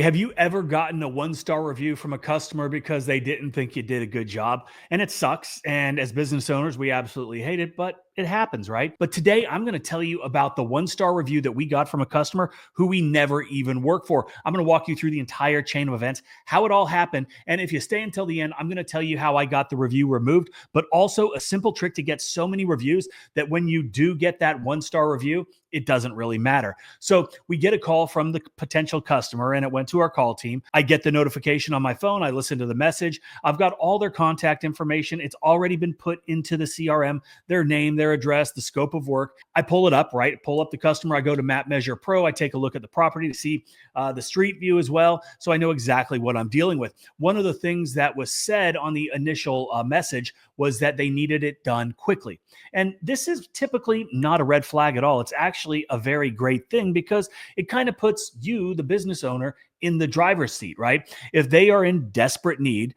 Have you ever gotten a one-star review from a customer because they didn't think you did a good job? And it sucks. And as business owners, we absolutely hate it, but it happens, right? But today I'm going to tell you about the one-star review that we got from a customer who we never even worked for. I'm going to walk you through the entire chain of events, how it all happened. And if you stay until the end, I'm going to tell you how I got the review removed, but also a simple trick to get so many reviews that when you do get that one-star review, it doesn't really matter. So we get a call from the potential customer and it went to our call team. I get the notification on my phone. I listen to the message. I've got all their contact information. It's already been put into the CRM, their name, their address, the scope of work. I pull it up, right? Pull up the customer. I go to Map Measure Pro. I take a look at the property to see the street view as well. So I know exactly what I'm dealing with. One of the things that was said on the initial message was that they needed it done quickly. And this is typically not a red flag at all. It's actually a very great thing because it kind of puts you, the business owner, in the driver's seat, right? If they are in desperate need,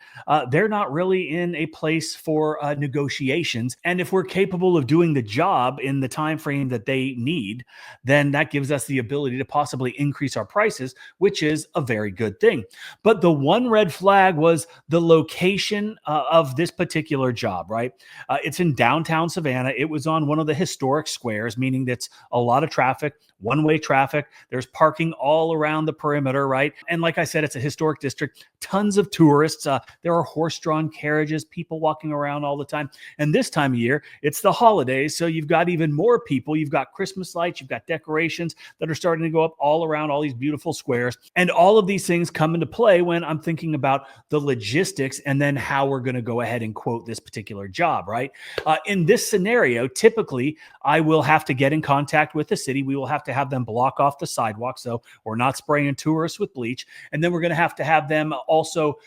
they're not really in a place for negotiations. And if we're capable of doing the job in the time frame that they need, then that gives us the ability to possibly increase our prices, which is a very good thing. But the one red flag was the location of this particular job, right? It's in downtown Savannah. It was on one of the historic squares, meaning that's a lot of traffic, one-way traffic. There's parking all around the perimeter, right? And like I said, it's a historic district, tons of tourists. There are horse-drawn carriages, people walking around all the time. And this time of year, it's the holidays. So you've got even more people. You've got Christmas lights, you've got decorations that are starting to go up all around all these beautiful squares. And all of these things come into play when I'm thinking about the logistics and then how we're going to go ahead and quote this particular job, right? In this scenario, typically, I will have to get in contact with the city. We will have to have them block off the sidewalk so we're not spraying tourists with bleach. And then we're going to have them also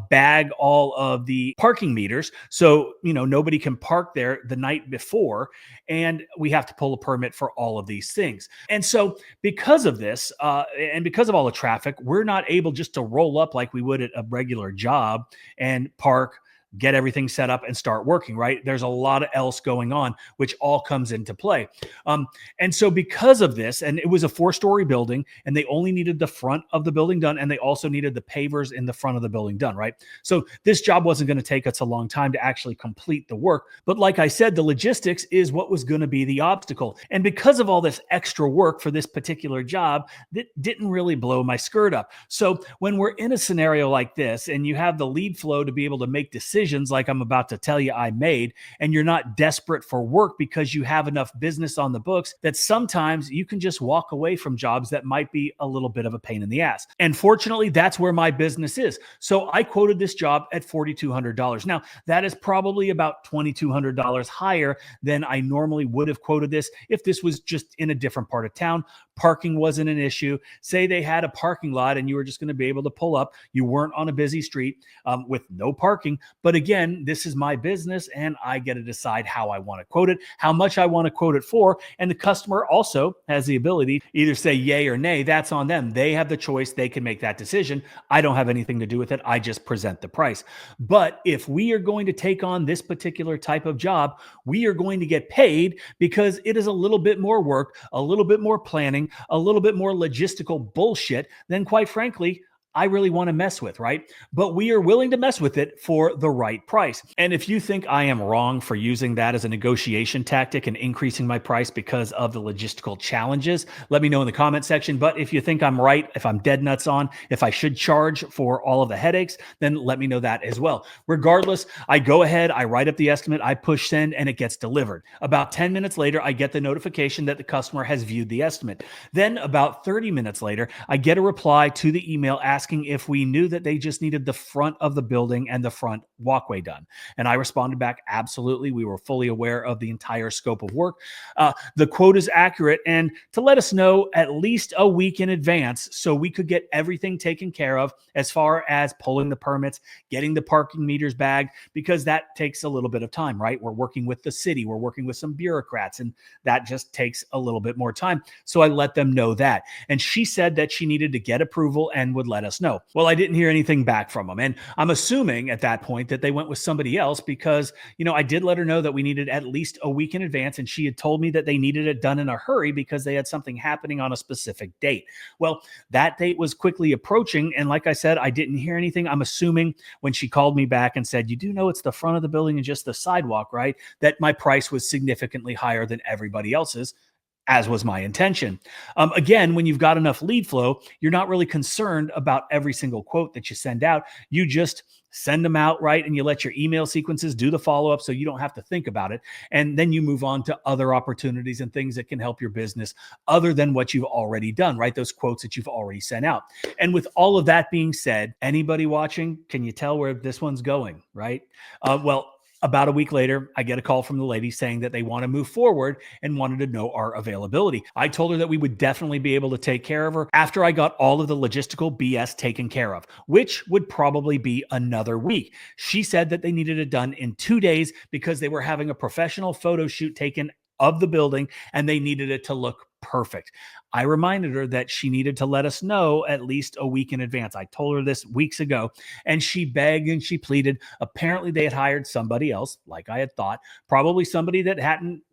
bag all of the parking meters. So, nobody can park there the night before. And we have to pull a permit for all of these things. And so because of this, and because of all the traffic, we're not able just to roll up like we would at a regular job and park, get everything set up and start working, right? There's a lot of else going on, which all comes into play. And so because of this, and it was a 4-story building and they only needed the front of the building done. And they also needed the pavers in the front of the building done, right? So this job wasn't going to take us a long time to actually complete the work. But like I said, the logistics is what was going to be the obstacle. And because of all this extra work for this particular job, that didn't really blow my skirt up. So when we're in a scenario like this and you have the lead flow to be able to make decisions like I'm about to tell you I made, and you're not desperate for work because you have enough business on the books, that sometimes you can just walk away from jobs that might be a little bit of a pain in the ass. And fortunately, that's where my business is. So I quoted this job at $4,200. Now, that is probably about $2,200 higher than I normally would have quoted this if this was just in a different part of town. Parking wasn't an issue. Say they had a parking lot and you were just going to be able to pull up. You weren't on a busy street with no parking. But again, this is my business and I get to decide how I want to quote it, how much I want to quote it for. And the customer also has the ability to either say yay or nay. That's on them. They have the choice. They can make that decision. I don't have anything to do with it. I just present the price. But if we are going to take on this particular type of job, we are going to get paid because it is a little bit more work, a little bit more planning, a little bit more logistical bullshit than, quite frankly, I really want to mess with, right? But we are willing to mess with it for the right price. And if you think I am wrong for using that as a negotiation tactic and increasing my price because of the logistical challenges, let me know in the comment section. But if you think I'm right, if I'm dead nuts on, if I should charge for all of the headaches, then let me know that as well. Regardless, I go ahead, I write up the estimate, I push send, and it gets delivered. About 10 minutes later, I get the notification that the customer has viewed the estimate. Then about 30 minutes later, I get a reply to the email asking if we knew that they just needed the front of the building and the front walkway done. And I responded back, absolutely. We were fully aware of the entire scope of work. The quote is accurate, and to let us know at least a week in advance so we could get everything taken care of as far as pulling the permits, getting the parking meters bagged, because that takes a little bit of time, right? We're working with the city, we're working with some bureaucrats, and that just takes a little bit more time. So I let them know that. And she said that she needed to get approval and would let us us know. Well, I didn't hear anything back from them. And I'm assuming at that point that they went with somebody else because, I did let her know that we needed at least a week in advance. And she had told me that they needed it done in a hurry because they had something happening on a specific date. Well, that date was quickly approaching. And like I said, I didn't hear anything. I'm assuming when she called me back and said, you do know it's the front of the building and just the sidewalk, right? That my price was significantly higher than everybody else's, as was my intention. Again, when you've got enough lead flow, you're not really concerned about every single quote that you send out. You just send them out, right? And you let your email sequences do the follow-up so you don't have to think about it. And then you move on to other opportunities and things that can help your business other than what you've already done, right? Those quotes that you've already sent out. And with all of that being said, anybody watching, can you tell where this one's going, right? Well, about a week later, I get a call from the lady saying that they want to move forward and wanted to know our availability. I told her that we would definitely be able to take care of her after I got all of the logistical BS taken care of, which would probably be another week. She said that they needed it done in 2 days because they were having a professional photo shoot taken of the building and they needed it to look perfect. I reminded her that she needed to let us know at least a week in advance. I told her this weeks ago, and she begged and she pleaded. Apparently, they had hired somebody else, like I had thought, probably somebody that hadn't,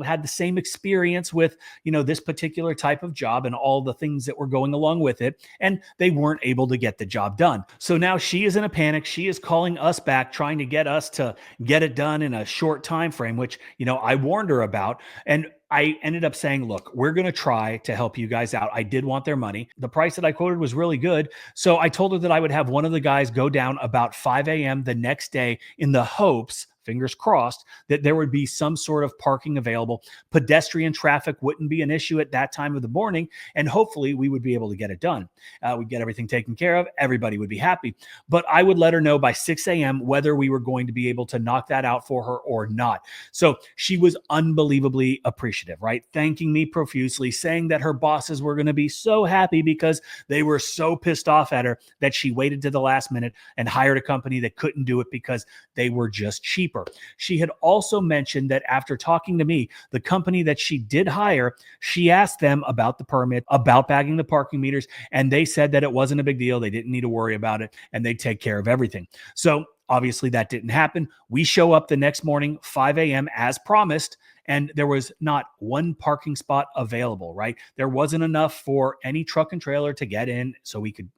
had the same experience with, this particular type of job and all the things that were going along with it. And they weren't able to get the job done. So now she is in a panic. She is calling us back, trying to get us to get it done in a short time frame, which, I warned her about. And I ended up saying, look, we're going to try to help you guys out. I did want their money. The price that I quoted was really good. So I told her that I would have one of the guys go down about 5 a.m. the next day in the hopes, fingers crossed, that there would be some sort of parking available. Pedestrian traffic wouldn't be an issue at that time of the morning. And hopefully we would be able to get it done. We'd get everything taken care of. Everybody would be happy. But I would let her know by 6 a.m. whether we were going to be able to knock that out for her or not. So she was unbelievably appreciative, right? Thanking me profusely, saying that her bosses were going to be so happy because they were so pissed off at her that she waited to the last minute and hired a company that couldn't do it because they were just cheap. She had also mentioned that after talking to me, the company that she did hire, she asked them about the permit, about bagging the parking meters, and they said that it wasn't a big deal. They didn't need to worry about it, and they'd take care of everything. So obviously that didn't happen. We show up the next morning, 5 a.m. as promised, and there was not one parking spot available, right? There wasn't enough for any truck and trailer to get in so we could,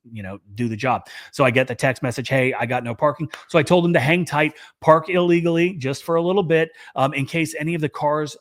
do the job. So I get the text message, hey, I got no parking. So I told him to hang tight, park illegally just for a little bit in case any of the cars,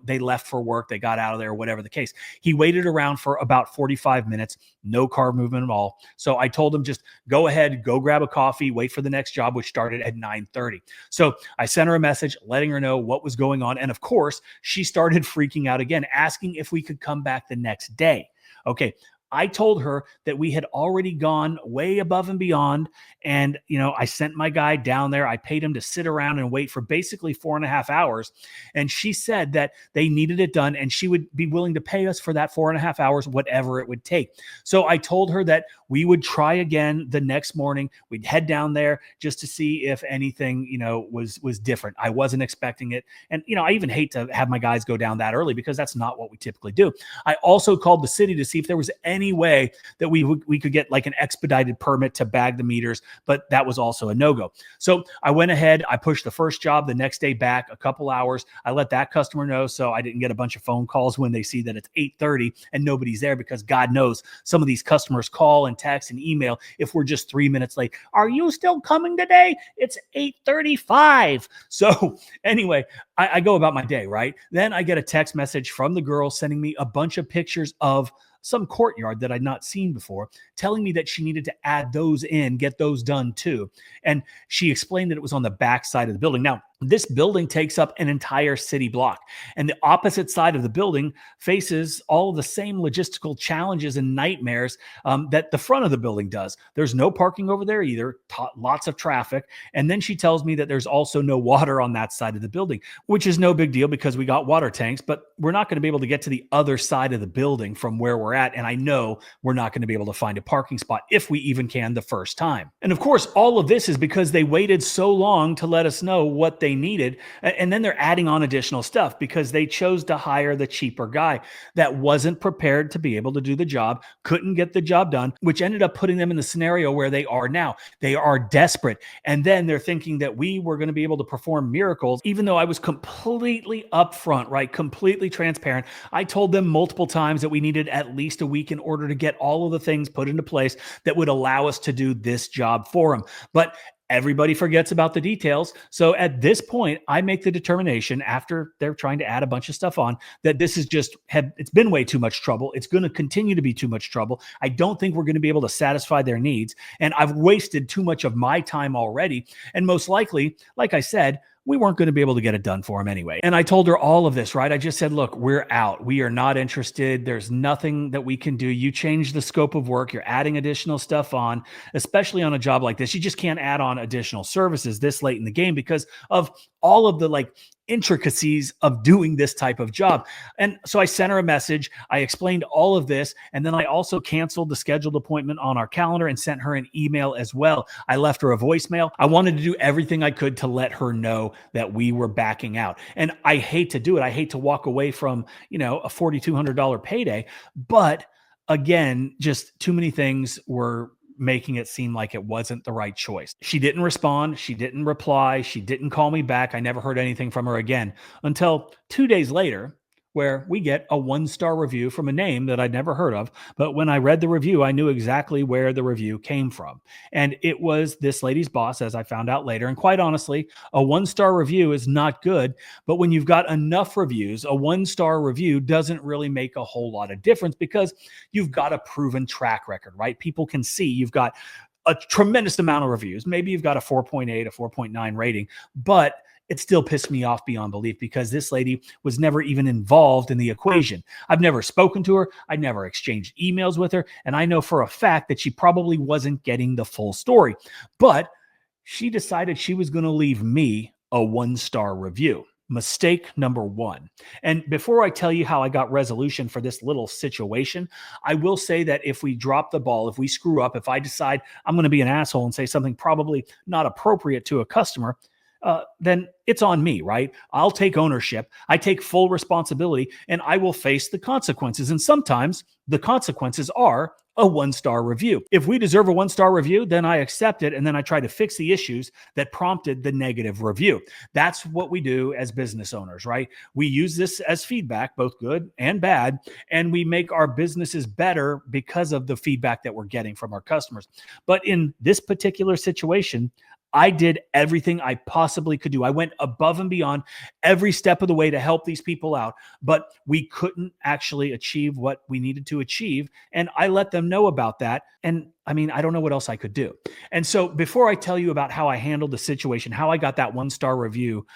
they left for work, they got out of there, whatever the case. He waited around for about 45 minutes, no car movement at all. So I told him just go ahead, go grab a coffee, wait for the next job, which started at 9:30. So I sent her a message letting her know what was going on. And of course, she started freaking out again, asking if we could come back the next day. Okay. I told her that we had already gone way above and beyond. And, I sent my guy down there. I paid him to sit around and wait for basically 4.5 hours. And she said that they needed it done and she would be willing to pay us for that 4.5 hours, whatever it would take. So I told her that we would try again the next morning. We'd head down there just to see if anything, was different. I wasn't expecting it. And, I even hate to have my guys go down that early because that's not what we typically do. I also called the city to see if there was any way that we could get like an expedited permit to bag the meters, but that was also a no-go. So I went ahead, I pushed the first job the next day back a couple hours. I let that customer know so I didn't get a bunch of phone calls when they see that it's 8:30 and nobody's there, because God knows some of these customers call and text and email if we're just 3 minutes late. Are you still coming today? It's 8:35. So anyway, I go about my day, right? Then I get a text message from the girl sending me a bunch of pictures of some courtyard that I'd not seen before, telling me that she needed to add those in, get those done too. And she explained that it was on the back side of the building. Now, this building takes up an entire city block, and the opposite side of the building faces all of the same logistical challenges and nightmares that the front of the building does. There's no parking over there either, lots of traffic. And then she tells me that there's also no water on that side of the building, which is no big deal because we got water tanks, but we're not going to be able to get to the other side of the building from where we're at. And I know we're not going to be able to find a parking spot if we even can the first time. And of course, all of this is because they waited so long to let us know what they they needed. And then they're adding on additional stuff because they chose to hire the cheaper guy that wasn't prepared to be able to do the job, couldn't get the job done, which ended up putting them in the scenario where they are now. They are desperate. And then they're thinking that we were going to be able to perform miracles, even though I was completely upfront, right? Completely transparent. I told them multiple times that we needed at least a week in order to get all of the things put into place that would allow us to do this job for them. But everybody forgets about the details. So at this point, I make the determination after they're trying to add a bunch of stuff on that this is just it's been way too much trouble. It's going to continue to be too much trouble. I don't think we're going to be able to satisfy their needs. And I've wasted too much of my time already. And most likely, like I said, we weren't going to be able to get it done for him anyway. And I told her all of this, right? I just said, look, we're out. We are not interested. There's nothing that we can do. You change the scope of work. You're adding additional stuff on, especially on a job like this. You just can't add on additional services this late in the game because of all of the intricacies of doing this type of job. And so I sent her a message. I explained all of this. And then I also canceled the scheduled appointment on our calendar and sent her an email as well. I left her a voicemail. I wanted to do everything I could to let her know that we were backing out. And I hate to do it. I hate to walk away from, a $4,200 payday. But again, just too many things were making it seem like it wasn't the right choice. She didn't respond. She didn't reply. She didn't call me back. I never heard anything from her again until 2 days later, where we get a 1-star review from a name that I'd never heard of. But when I read the review, I knew exactly where the review came from. And it was this lady's boss, as I found out later. And quite honestly, a 1-star review is not good. But when you've got enough reviews, a 1-star review doesn't really make a whole lot of difference because you've got a proven track record, right? People can see you've got a tremendous amount of reviews. Maybe you've got a 4.8, a 4.9 rating, but it still pissed me off beyond belief because this lady was never even involved in the equation. I've never spoken to her. I never exchanged emails with her. And I know for a fact that she probably wasn't getting the full story. But she decided she was going to leave me a 1-star review. Mistake number one. And before I tell you how I got resolution for this little situation, I will say that if we drop the ball, if we screw up, if I decide I'm going to be an asshole and say something probably not appropriate to a customer, then it's on me, right? I'll take ownership. I take full responsibility and I will face the consequences. And sometimes the consequences are a 1-star review. If we deserve a 1-star review, then I accept it. And then I try to fix the issues that prompted the negative review. That's what we do as business owners, right? We use this as feedback, both good and bad, and we make our businesses better because of the feedback that we're getting from our customers. But in this particular situation, I did everything I possibly could do. I went above and beyond every step of the way to help these people out, but we couldn't actually achieve what we needed to achieve. And I let them know about that. And I mean, I don't know what else I could do. And so before I tell you about how I handled the situation, how I got that 1-star review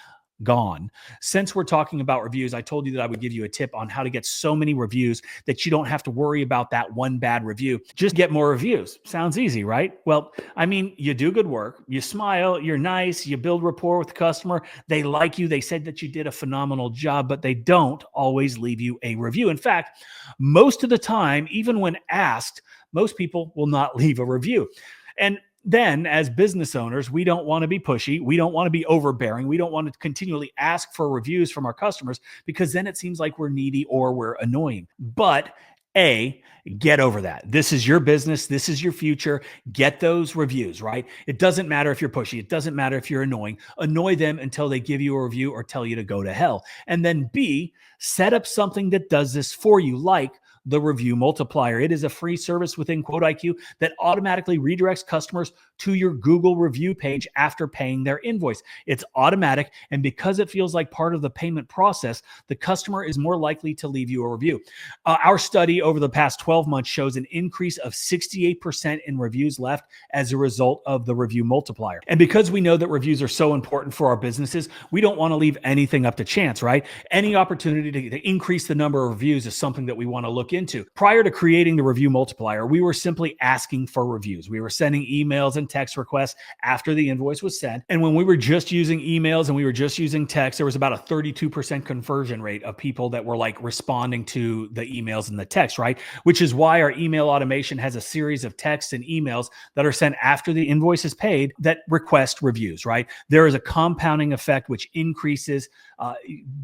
gone. Since we're talking about reviews, I told you that I would give you a tip on how to get so many reviews that you don't have to worry about that one bad review. Just get more reviews. Sounds easy, right? Well, I mean, you do good work, you smile, you're nice, you build rapport with the customer. They like you. They said that you did a phenomenal job, but they don't always leave you a review. In fact, most of the time, even when asked, most people will not leave a review. And then as business owners, we don't want to be pushy. We don't want to be overbearing. We don't want to continually ask for reviews from our customers because then it seems like we're needy or we're annoying. But get over that. This is your business. This is your future. Get those reviews, right? It doesn't matter if you're pushy. It doesn't matter if you're annoying. Annoy them until they give you a review or tell you to go to hell. And then B, set up something that does this for you, like the Review Multiplier. It is a free service within QuoteIQ that automatically redirects customers to your Google review page after paying their invoice. It's automatic, and because it feels like part of the payment process, the customer is more likely to leave you a review. Our study over the past 12 months shows an increase of 68% in reviews left as a result of the Review Multiplier. And because we know that reviews are so important for our businesses, we don't want to leave anything up to chance, right? Any opportunity to increase the number of reviews is something that we want to look look into. Prior to creating the review multiplier, we were simply asking for reviews. We were sending emails and text requests after the invoice was sent. And when we were just using emails and we were just using text, there was about a 32% conversion rate of people that were like responding to the emails and the text, right? Which is why our email automation has a series of texts and emails that are sent after the invoice is paid that request reviews, right? There is a compounding effect which increases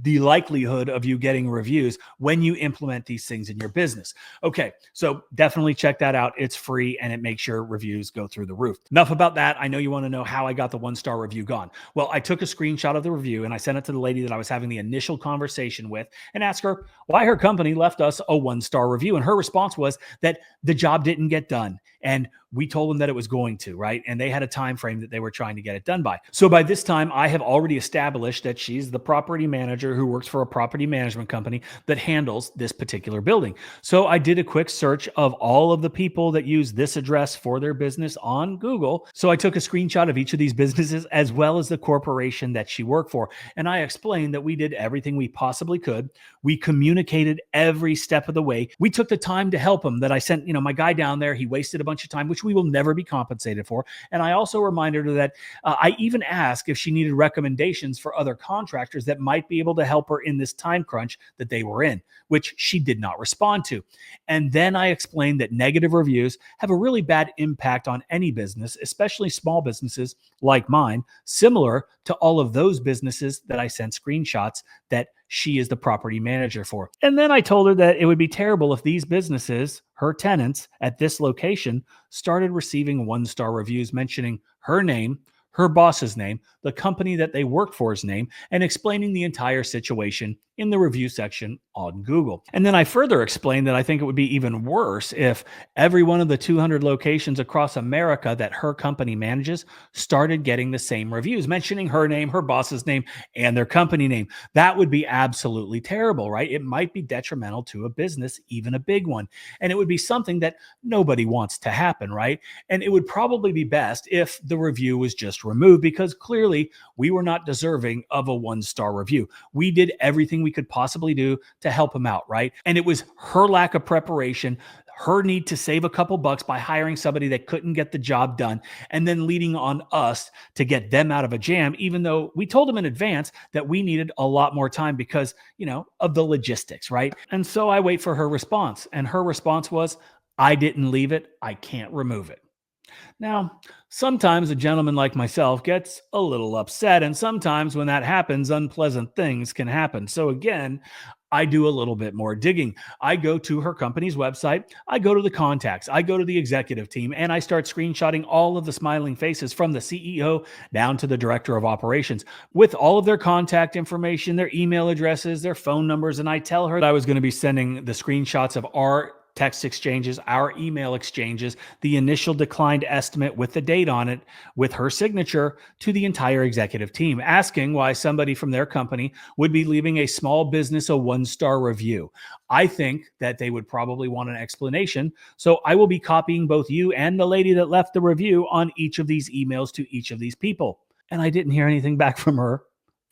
the likelihood of you getting reviews when you implement these things in your business. Okay, so definitely check that out. It's free and it makes your reviews go through the roof. Enough about that. I know you want to know how I got the 1-star review gone. Well, I took a screenshot of the review and I sent it to the lady that I was having the initial conversation with and asked her why her company left us a 1-star review. And her response was that the job didn't get done. And we told them that it was going to, right? And they had a time frame that they were trying to get it done by. So by this time, I have already established that she's the property manager who works for a property management company that handles this particular building. So I did a quick search of all of the people that use this address for their business on Google. So I took a screenshot of each of these businesses as well as the corporation that she worked for. And I explained that we did everything we possibly could. We communicated every step of the way. We took the time to help him that I sent, my guy down there. He wasted a bunch of time, which we will never be compensated for. And I also reminded her that I even asked if she needed recommendations for other contractors that might be able to help her in this time crunch that they were in, which she did not respond to. And then I explained that negative reviews have a really bad impact on any business, especially small businesses like mine, similar to all of those businesses that I sent screenshots that she is the property manager for. And then I told her that it would be terrible if these businesses, her tenants at this location, started receiving 1-star reviews mentioning her name, her boss's name, the company that they work for's name, and explaining the entire situation in the review section on Google. And then I further explained that I think it would be even worse if every one of the 200 locations across America that her company manages started getting the same reviews, mentioning her name, her boss's name, and their company name. That would be absolutely terrible, right? It might be detrimental to a business, even a big one. And it would be something that nobody wants to happen, right? And it would probably be best if the review was just removed because clearly we were not deserving of a 1-star review. We did everything we could possibly do to help him out, right? And it was her lack of preparation, her need to save a couple bucks by hiring somebody that couldn't get the job done, and then leading on us to get them out of a jam, even though we told them in advance that we needed a lot more time because, of the logistics, right? And so I wait for her response. And her response was, I didn't leave it. I can't remove it. Now, sometimes a gentleman like myself gets a little upset, and sometimes when that happens, unpleasant things can happen. So again, I do a little bit more digging. I go to her company's website, I go to the contacts, I go to the executive team, and I start screenshotting all of the smiling faces from the CEO down to the director of operations with all of their contact information, their email addresses, their phone numbers. And I tell her that I was going to be sending the screenshots of our text exchanges, our email exchanges, the initial declined estimate with the date on it, with her signature to the entire executive team, asking why somebody from their company would be leaving a small business a 1-star review. I think that they would probably want an explanation. So I will be copying both you and the lady that left the review on each of these emails to each of these people. And I didn't hear anything back from her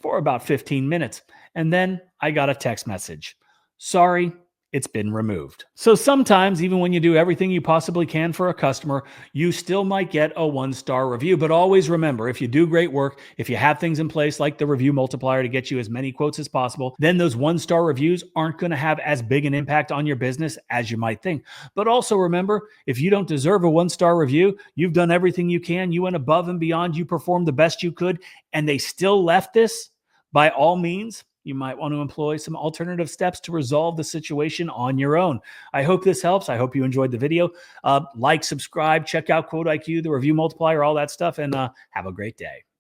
for about 15 minutes. And then I got a text message. Sorry, it's been removed. So sometimes, even when you do everything you possibly can for a customer, you still might get a 1-star review. But always remember, if you do great work, if you have things in place like the review multiplier to get you as many quotes as possible, then those 1-star reviews aren't going to have as big an impact on your business as you might think. But also remember, if you don't deserve a 1-star review, you've done everything you can, you went above and beyond, you performed the best you could, and they still left this, by all means, you might want to employ some alternative steps to resolve the situation on your own. I hope this helps. I hope you enjoyed the video. Like, subscribe, check out QuoteIQ, the review multiplier, all that stuff, and have a great day.